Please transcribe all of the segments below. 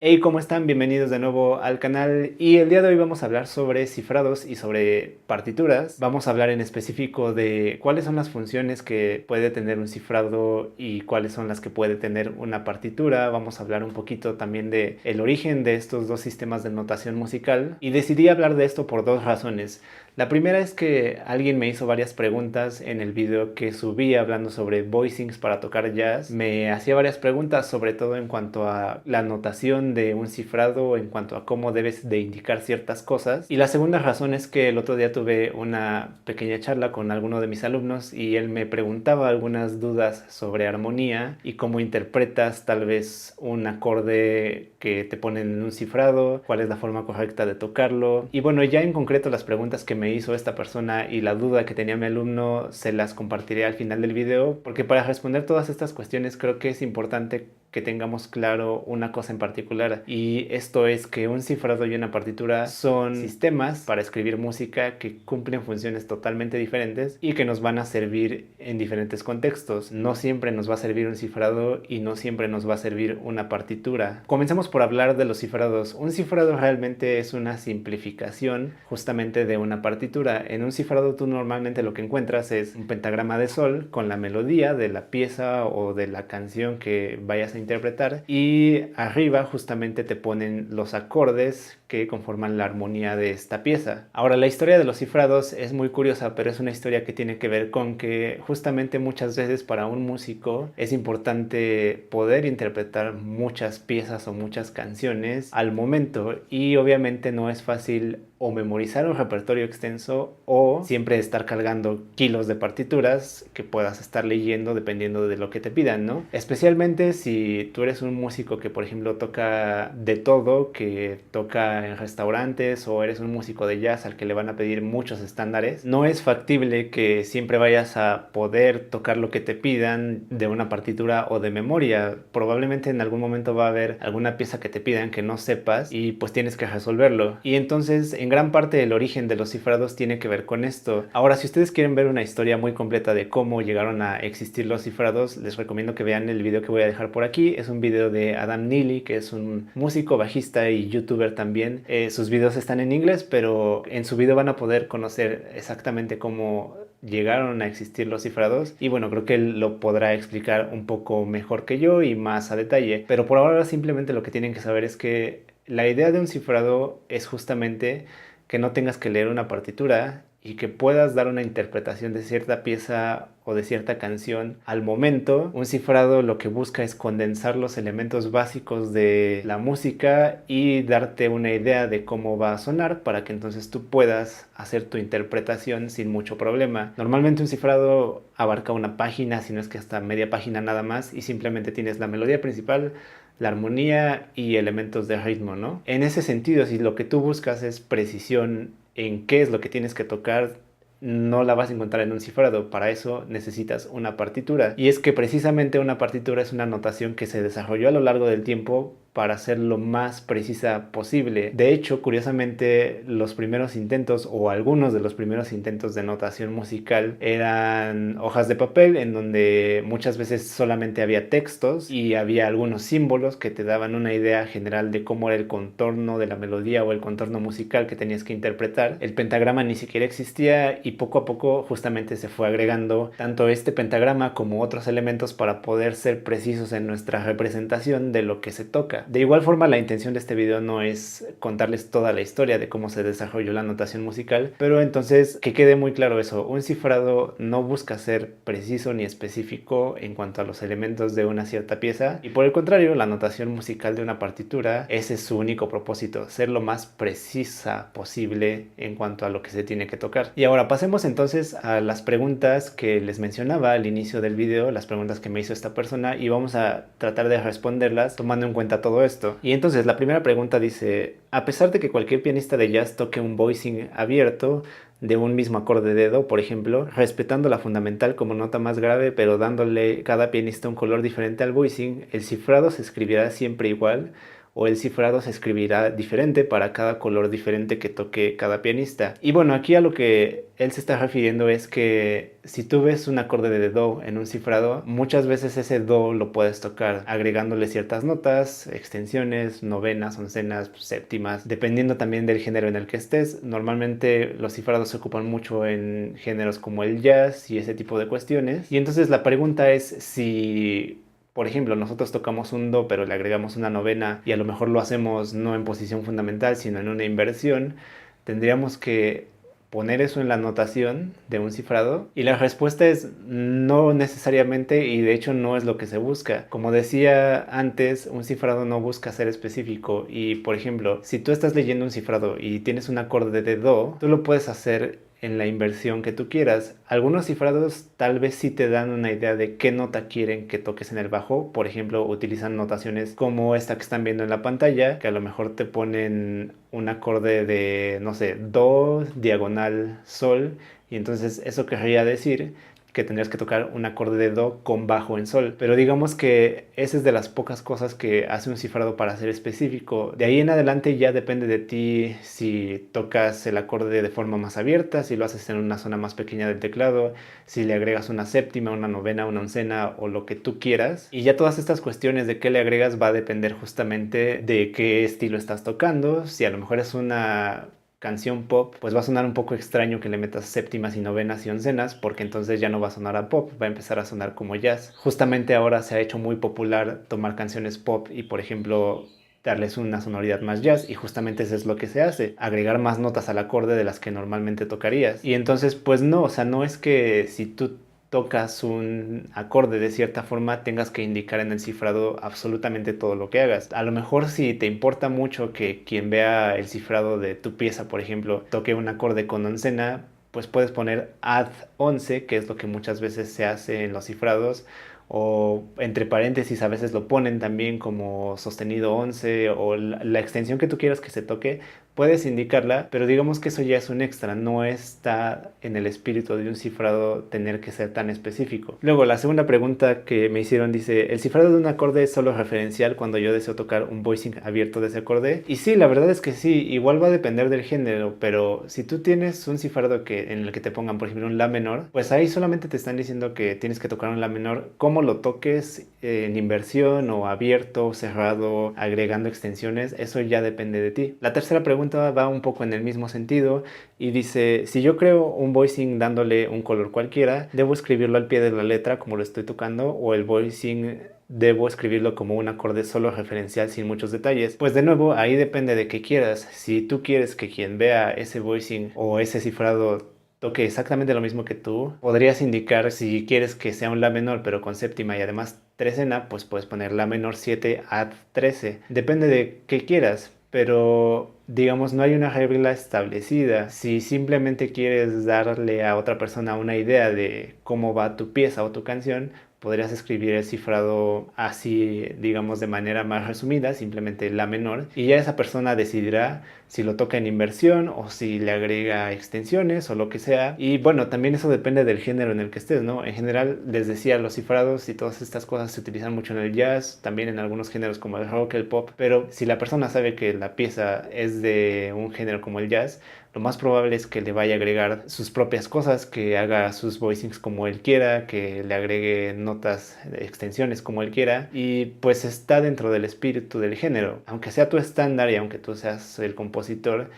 Hey, ¿cómo están? Bienvenidos de nuevo al canal y el día de hoy vamos a hablar sobre cifrados y sobre partituras. Vamos a hablar en específico de cuáles son las funciones que puede tener un cifrado y cuáles son las que puede tener una partitura. Vamos a hablar un poquito también de el origen de estos dos sistemas de notación musical y decidí hablar de esto por dos razones. La primera es que alguien me hizo varias preguntas en el video que subí hablando sobre voicings para tocar jazz. Me hacía varias preguntas sobre todo en cuanto a la notación de un cifrado, en cuanto a cómo debes de indicar ciertas cosas. Y la segunda razón es que el otro día tuve una pequeña charla con alguno de mis alumnos y él me preguntaba algunas dudas sobre armonía y cómo interpretas tal vez un acorde que te ponen en un cifrado, cuál es la forma correcta de tocarlo. Y bueno, ya en concreto las preguntas que me hizo esta persona y la duda que tenía mi alumno se las compartiré al final del video, porque para responder todas estas cuestiones creo que es importante que tengamos claro una cosa en particular, y esto es que un cifrado y una partitura son sistemas para escribir música que cumplen funciones totalmente diferentes y que nos van a servir en diferentes contextos. No siempre nos va a servir un cifrado y no siempre nos va a servir una partitura. Comencemos por hablar de los cifrados. Un cifrado realmente es una simplificación justamente de una partitura. En un cifrado tú normalmente lo que encuentras es un pentagrama de sol con la melodía de la pieza o de la canción que vayas a interpretar, y arriba justamente te ponen los acordes que conforman la armonía de esta pieza. Ahora, la historia de los cifrados es muy curiosa, pero es una historia que tiene que ver con que justamente muchas veces para un músico es importante poder interpretar muchas piezas o muchas canciones al momento, y obviamente no es fácil o memorizar un repertorio extenso o siempre estar cargando kilos de partituras que puedas estar leyendo dependiendo de lo que te pidan, ¿no? Especialmente si tú eres un músico que, por ejemplo, toca de todo, que toca en restaurantes, o eres un músico de jazz al que le van a pedir muchos estándares. No es factible que siempre vayas a poder tocar lo que te pidan de una partitura o de memoria. Probablemente en algún momento va a haber alguna pieza que te pidan que no sepas y pues tienes que resolverlo. Y entonces en gran parte el origen de los cifrados tiene que ver con esto. Ahora, si ustedes quieren ver una historia muy completa de cómo llegaron a existir los cifrados, les recomiendo que vean el video que voy a dejar por aquí. Es un video de Adam Neely, que es un músico, bajista y youtuber también. Sus videos están en inglés, pero en su video van a poder conocer exactamente cómo llegaron a existir los cifrados, y bueno, creo que él lo podrá explicar un poco mejor que yo y más a detalle. Pero por ahora simplemente lo que tienen que saber es que la idea de un cifrado es justamente que no tengas que leer una partitura y que puedas dar una interpretación de cierta pieza o de cierta canción al momento. Un cifrado lo que busca es condensar los elementos básicos de la música y darte una idea de cómo va a sonar para que entonces tú puedas hacer tu interpretación sin mucho problema. Normalmente un cifrado abarca una página, si no es que hasta media página nada más, y simplemente tienes la melodía principal, la armonía y elementos de ritmo, ¿no? En ese sentido, si lo que tú buscas es precisión en qué es lo que tienes que tocar, no la vas a encontrar en un cifrado. Para eso necesitas una partitura. Y es que precisamente una partitura es una notación que se desarrolló a lo largo del tiempo para ser lo más precisa posible. De hecho, curiosamente, los primeros intentos, o algunos de los primeros intentos de notación musical, eran hojas de papel en donde muchas veces solamente había textos y había algunos símbolos que te daban una idea general de cómo era el contorno de la melodía o el contorno musical que tenías que interpretar. El pentagrama ni siquiera existía, y poco a poco justamente se fue agregando tanto este pentagrama como otros elementos para poder ser precisos en nuestra representación de lo que se toca. De igual forma, la intención de este video no es contarles toda la historia de cómo se desarrolló la notación musical, pero entonces que quede muy claro eso: un cifrado no busca ser preciso ni específico en cuanto a los elementos de una cierta pieza, y por el contrario, la notación musical de una partitura, ese es su único propósito: ser lo más precisa posible en cuanto a lo que se tiene que tocar. Y ahora pasemos entonces a las preguntas que les mencionaba al inicio del video, las preguntas que me hizo esta persona, y vamos a tratar de responderlas tomando en cuenta todo esto. Y entonces la primera pregunta dice: a pesar de que cualquier pianista de jazz toque un voicing abierto de un mismo acorde de do, por ejemplo, respetando la fundamental como nota más grave, pero dándole cada pianista un color diferente al voicing, ¿el cifrado se escribirá siempre igual o el cifrado se escribirá diferente para cada color diferente que toque cada pianista. Y bueno, aquí a lo que él se está refiriendo es que si tú ves un acorde de do en un cifrado, muchas veces ese do lo puedes tocar agregándole ciertas notas, extensiones, novenas, oncenas, séptimas, dependiendo también del género en el que estés. Normalmente los cifrados se ocupan mucho en géneros como el jazz y ese tipo de cuestiones. Y entonces la pregunta es si, por ejemplo, nosotros tocamos un do pero le agregamos una novena y a lo mejor lo hacemos no en posición fundamental sino en una inversión, tendríamos que poner eso en la notación de un cifrado. Y la respuesta es no necesariamente, y de hecho no es lo que se busca. Como decía antes, un cifrado no busca ser específico, y por ejemplo, si tú estás leyendo un cifrado y tienes un acorde de do, tú lo puedes hacer en la inversión que tú quieras. Algunos cifrados tal vez sí te dan una idea de qué nota quieren que toques en el bajo. Por ejemplo, utilizan notaciones como esta que están viendo en la pantalla, que a lo mejor te ponen un acorde de, no sé, do, diagonal, sol, y entonces eso querría decir que tendrías que tocar un acorde de do con bajo en sol. Pero digamos que esa es de las pocas cosas que hace un cifrado para ser específico. De ahí en adelante ya depende de ti si tocas el acorde de forma más abierta, si lo haces en una zona más pequeña del teclado, si le agregas una séptima, una novena, una oncena o lo que tú quieras. Y ya todas estas cuestiones de qué le agregas va a depender justamente de qué estilo estás tocando. Si a lo mejor es una canción pop, pues va a sonar un poco extraño que le metas séptimas y novenas y oncenas, porque entonces ya no va a sonar a pop, va a empezar a sonar como jazz. Justamente ahora se ha hecho muy popular tomar canciones pop y, por ejemplo, darles una sonoridad más jazz, y justamente eso es lo que se hace, agregar más notas al acorde de las que normalmente tocarías. Y entonces pues no, o sea, no es que si tú tocas un acorde de cierta forma tengas que indicar en el cifrado absolutamente todo lo que hagas. A lo mejor si te importa mucho que quien vea el cifrado de tu pieza, por ejemplo, toque un acorde con oncena, pues puedes poner add 11, que es lo que muchas veces se hace en los cifrados, o entre paréntesis a veces lo ponen también como sostenido 11, o la extensión que tú quieras que se toque, puedes indicarla, pero digamos que eso ya es un extra, no está en el espíritu de un cifrado tener que ser tan específico. Luego, la segunda pregunta que me hicieron dice, ¿el cifrado de un acorde es solo referencial cuando yo deseo tocar un voicing abierto de ese acorde? Y sí, la verdad es que sí, igual va a depender del género, pero si tú tienes un cifrado en el que te pongan, por ejemplo, un la menor, pues ahí solamente te están diciendo que tienes que tocar un la menor, cómo lo toques, en inversión o abierto, cerrado, agregando extensiones, eso ya depende de ti. La tercera pregunta va un poco en el mismo sentido y dice, si yo creo un voicing dándole un color cualquiera, ¿debo escribirlo al pie de la letra como lo estoy tocando, o el voicing debo escribirlo como un acorde solo referencial sin muchos detalles? Pues de nuevo, ahí depende de qué quieras. Si tú quieres que quien vea ese voicing o ese cifrado toque exactamente lo mismo que tú, podrías indicar, si quieres que sea un la menor pero con séptima y además trecena, pues puedes poner la menor 7 add 13. Depende de qué quieras, pero digamos no hay una regla establecida. Si simplemente quieres darle a otra persona una idea de cómo va tu pieza o tu canción, podrías escribir el cifrado así, digamos, de manera más resumida, simplemente la menor, y ya esa persona decidirá si lo toca en inversión o si le agrega extensiones o lo que sea. Y bueno, también eso depende del género en el que estés, ¿no? En general, les decía, los cifrados y todas estas cosas se utilizan mucho en el jazz, también en algunos géneros como el rock, el pop, pero si la persona sabe que la pieza es de un género como el jazz, lo más probable es que le vaya a agregar sus propias cosas, que haga sus voicings como él quiera, que le agregue notas, extensiones como él quiera, y pues está dentro del espíritu del género. Aunque sea tu estándar y aunque tú seas el compositor,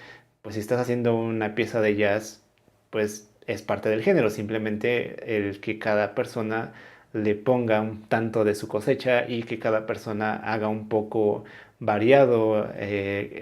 pues si estás haciendo una pieza de jazz, pues es parte del género, simplemente el que cada persona le ponga un tanto de su cosecha y que cada persona haga un poco variado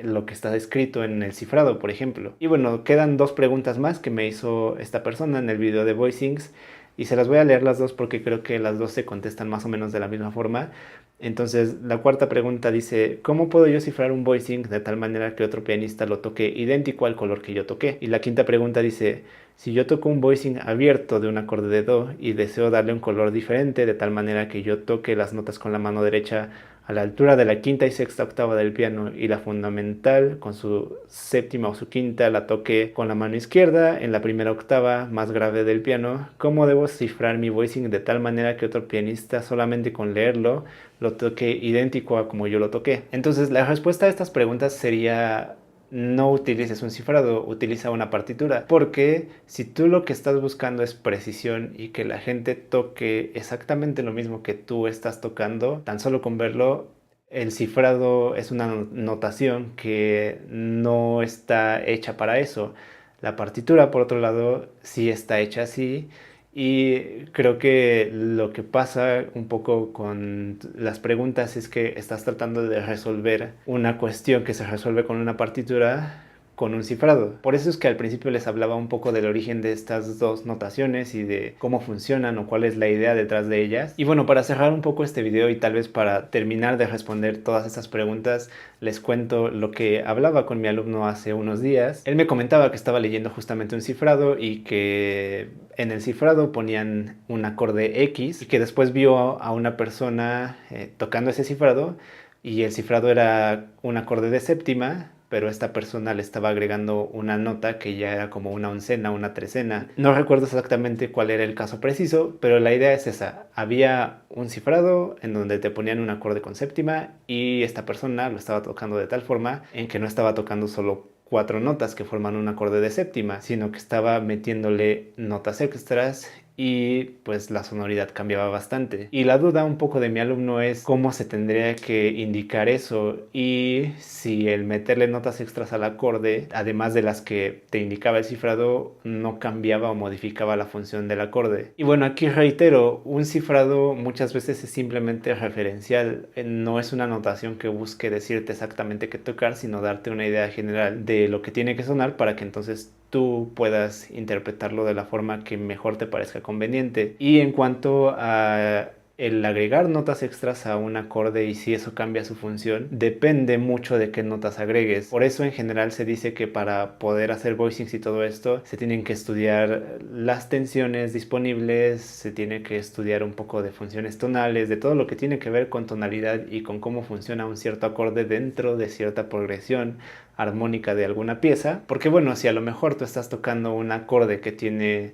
lo que está escrito en el cifrado, por ejemplo. Y bueno, quedan dos preguntas más que me hizo esta persona en el video de Voicings, y se las voy a leer las dos porque creo que las dos se contestan más o menos de la misma forma. Entonces, la cuarta pregunta dice, ¿cómo puedo yo cifrar un voicing de tal manera que otro pianista lo toque idéntico al color que yo toqué? Y la quinta pregunta dice, si yo toco un voicing abierto de un acorde de do y deseo darle un color diferente de tal manera que yo toque las notas con la mano derecha a la altura de la quinta y sexta octava del piano, y la fundamental con su séptima o su quinta la toqué con la mano izquierda en la primera octava más grave del piano, ¿cómo debo cifrar mi voicing de tal manera que otro pianista solamente con leerlo lo toque idéntico a como yo lo toqué? Entonces la respuesta a estas preguntas sería: no utilices un cifrado, utiliza una partitura, porque si tú lo que estás buscando es precisión y que la gente toque exactamente lo mismo que tú estás tocando, tan solo con verlo, el cifrado es una notación que no está hecha para eso. La partitura, por otro lado, sí está hecha así. Y creo que lo que pasa un poco con las preguntas es que estás tratando de resolver una cuestión que se resuelve con una partitura con un cifrado. Por eso es que al principio les hablaba un poco del origen de estas dos notaciones y de cómo funcionan o cuál es la idea detrás de ellas. Y bueno, para cerrar un poco este video y tal vez para terminar de responder todas estas preguntas, les cuento lo que hablaba con mi alumno hace unos días. Él me comentaba que estaba leyendo justamente un cifrado y que en el cifrado ponían un acorde X y que después vio a una persona tocando ese cifrado, y el cifrado era un acorde de séptima, pero esta persona le estaba agregando una nota que ya era como una oncena, una trecena. No recuerdo exactamente cuál era el caso preciso, pero la idea es esa. Había un cifrado en donde te ponían un acorde con séptima y esta persona lo estaba tocando de tal forma en que no estaba tocando solo 4 notas que forman un acorde de séptima, sino que estaba metiéndole notas extras y pues la sonoridad cambiaba bastante. Y la duda un poco de mi alumno es cómo se tendría que indicar eso y si el meterle notas extras al acorde, además de las que te indicaba el cifrado, no cambiaba o modificaba la función del acorde. Y bueno, aquí reitero, un cifrado muchas veces es simplemente referencial, no es una notación que busque decirte exactamente qué tocar, sino darte una idea general de lo que tiene que sonar para que entonces tú puedas interpretarlo de la forma que mejor te parezca conveniente. Y en cuanto a el agregar notas extras a un acorde y si eso cambia su función, depende mucho de qué notas agregues. Por eso en general se dice que para poder hacer voicings y todo esto se tienen que estudiar las tensiones disponibles, se tiene que estudiar un poco de funciones tonales, de todo lo que tiene que ver con tonalidad y con cómo funciona un cierto acorde dentro de cierta progresión armónica de alguna pieza, porque bueno, si a lo mejor tú estás tocando un acorde que tiene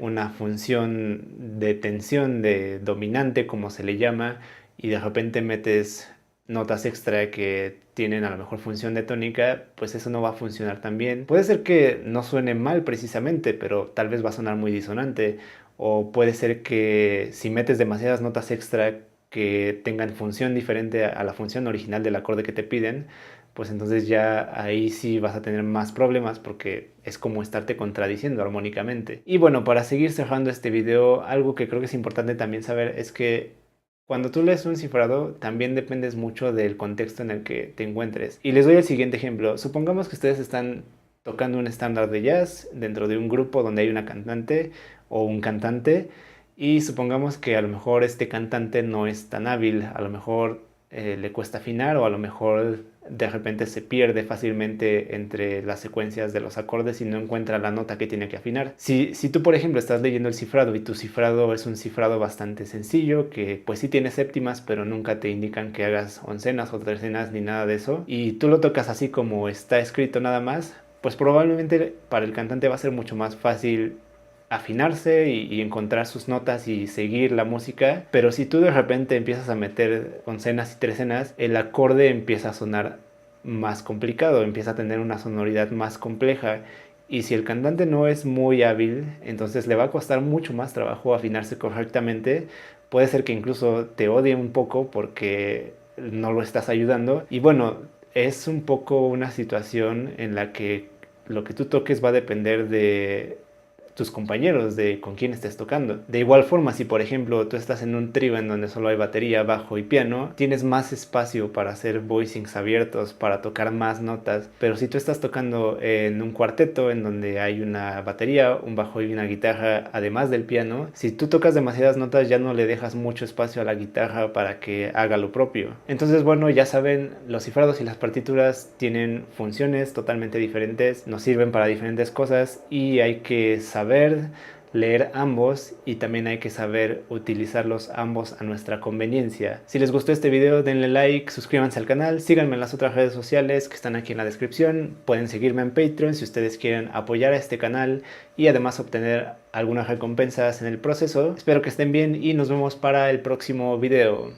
una función de tensión, de dominante como se le llama, y de repente metes notas extra que tienen a lo mejor función de tónica, pues eso no va a funcionar tan bien. Puede ser que no suene mal precisamente, pero tal vez va a sonar muy disonante, o puede ser que si metes demasiadas notas extra que tengan función diferente a la función original del acorde que te piden, pues entonces ya ahí sí vas a tener más problemas porque es como estarte contradiciendo armónicamente. Y bueno, para seguir cerrando este video, algo que creo que es importante también saber es que cuando tú lees un cifrado también dependes mucho del contexto en el que te encuentres. Y les doy el siguiente ejemplo. Supongamos que ustedes están tocando un estándar de jazz dentro de un grupo donde hay una cantante o un cantante, y supongamos que a lo mejor este cantante no es tan hábil, a lo mejor le cuesta afinar, o a lo mejor de repente se pierde fácilmente entre las secuencias de los acordes y no encuentra la nota que tiene que afinar. Si tú, por ejemplo, estás leyendo el cifrado y tu cifrado es un cifrado bastante sencillo, que pues sí tiene séptimas, pero nunca te indican que hagas oncenas o trecenas ni nada de eso, y tú lo tocas así como está escrito nada más, pues probablemente para el cantante va a ser mucho más fácil afinarse y encontrar sus notas y seguir la música. Pero si tú de repente empiezas a meter oncenas y trecenas, el acorde empieza a sonar más complicado, empieza a tener una sonoridad más compleja, y si el cantante no es muy hábil, entonces le va a costar mucho más trabajo afinarse correctamente. Puede ser que incluso te odie un poco porque no lo estás ayudando. Y bueno, es un poco una situación en la que lo que tú toques va a depender de tus compañeros, de con quién estés tocando. De igual forma, si por ejemplo tú estás en un trío en donde solo hay batería, bajo y piano, tienes más espacio para hacer voicings abiertos, para tocar más notas. Pero si tú estás tocando en un cuarteto en donde hay una batería, un bajo y una guitarra, además del piano, si tú tocas demasiadas notas ya no le dejas mucho espacio a la guitarra para que haga lo propio. Entonces, bueno, ya saben, los cifrados y las partituras tienen funciones totalmente diferentes, nos sirven para diferentes cosas y hay que saber leer ambos y también hay que saber utilizarlos ambos a nuestra conveniencia. Si les gustó este video, denle like, suscríbanse al canal, síganme en las otras redes sociales que están aquí en la descripción. Pueden seguirme en Patreon si ustedes quieren apoyar a este canal y además obtener algunas recompensas en el proceso. Espero que estén bien y nos vemos para el próximo video.